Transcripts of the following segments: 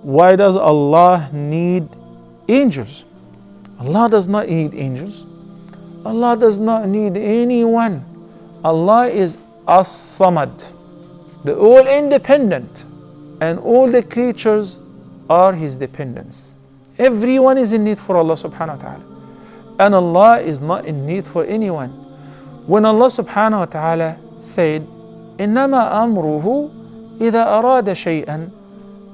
Why does Allah need angels? Allah does not need angels. Allah does not need anyone. Allah is as-Samad, the all-independent, and all the creatures are His dependents. Everyone is in need for Allah subhanahu wa ta'ala. And Allah is not in need for anyone. When Allah subhanahu wa ta'ala said, إِنَّمَا أَمْرُهُ إِذَا أَرَادَ شَيْئًا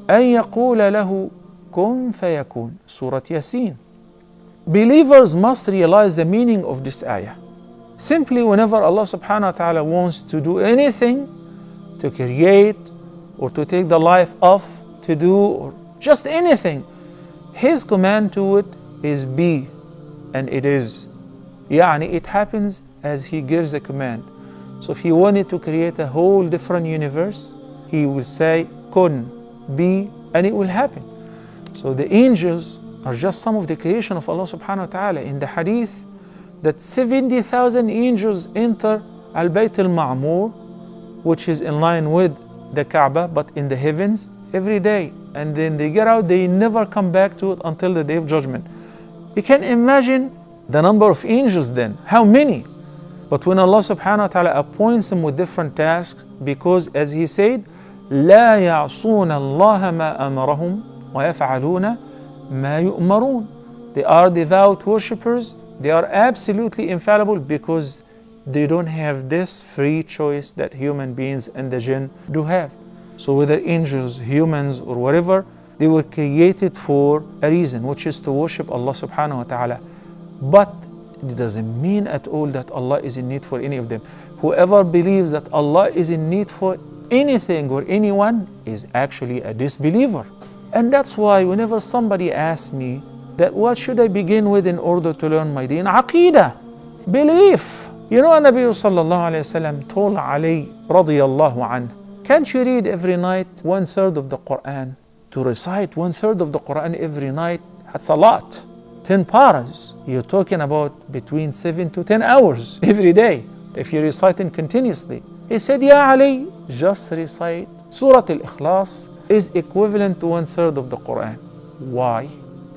أَن يَقُولَ لَهُ كُن فَيَكُونَ, Surah Yasin. Believers must realize the meaning of this ayah. Simply whenever Allah subhanahu wa ta'ala wants to do anything, to create or to take the life off, to do or just anything, His command to it is be, and it is. Yani it happens as He gives the command. So if He wanted to create a whole different universe, He will say kun, be, and it will happen. So the angels are just some of the creation of Allah subhanahu wa ta'ala. In the hadith that 70,000 angels enter al-Bayt al-Ma'mur, which is in line with the Kaaba but in the heavens every day, and then they get out, they never come back to it until the Day of Judgment. You can imagine the number of angels then, how many? But when Allah subhanahu wa ta'ala appoints them with different tasks, because as He said, لا يعصون الله ما أمرهم ويفعلون ما يؤمرون. They are devout worshippers, they are absolutely infallible because they don't have this free choice that human beings and the jinn do have. So whether angels, humans or whatever, they were created for a reason, which is to worship Allah subhanahu wa ta'ala. But it doesn't mean at all that Allah is in need for any of them. Whoever believes that Allah is in need for anything or anyone is actually a disbeliever. And that's why whenever somebody asks me that what should I begin with in order to learn my deen? Aqidah, belief. You know, Nabi sallallahu alayhi wa sallam told Ali radiyallahu anhu, can't you read every night 1/3 of the Qur'an? To recite 1/3 of the Qur'an every night, that's a lot. 10 paras. You're talking about between 7 to 10 hours every day if you're reciting continuously. He said, Ya Ali, just recite Surah Al-Ikhlas is equivalent to 1/3 of the Qur'an. Why?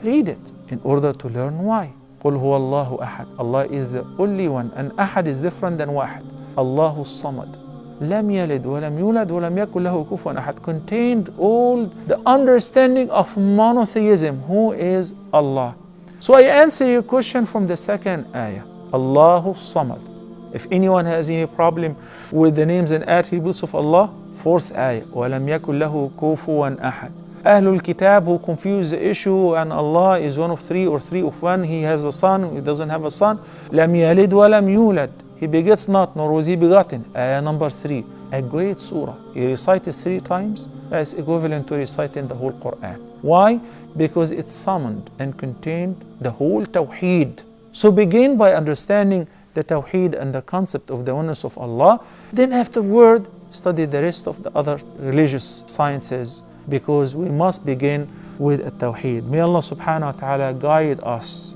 Read it in order to learn why. قُلْ هُوَ اللَّهُ أَحَدٌ. Allah is the only one, and Ahad is different than Wahid. Allahu Samad. لم يلد ولم يولد ولم يكن له كفوا أحد. Contained all the understanding of monotheism. Who is Allah? So I answer your question from the second ayah. Allahu Samad. If anyone has any problem with the names and attributes of Allah, fourth ayah. وَلَمْ يَكُنْ لَهُ كُفُوًا أَحَدٌ. Ahlul Kitab who confuse the issue and Allah is one of three or three of one, He has a son, He doesn't have a son. لَمْ يَلِدْ وَلَمْ يُولَدْ. He begets not, nor was He begotten. Ayah number 3. A great surah. You recite it 3 times, that's equivalent to reciting the whole Qur'an. Why? Because it summoned and contained the whole Tawheed. So begin by understanding the Tawheed and the concept of the oneness of Allah. Then afterward, study the rest of the other religious sciences, because we must begin with a Tawheed. May Allah subhanahu wa ta'ala guide us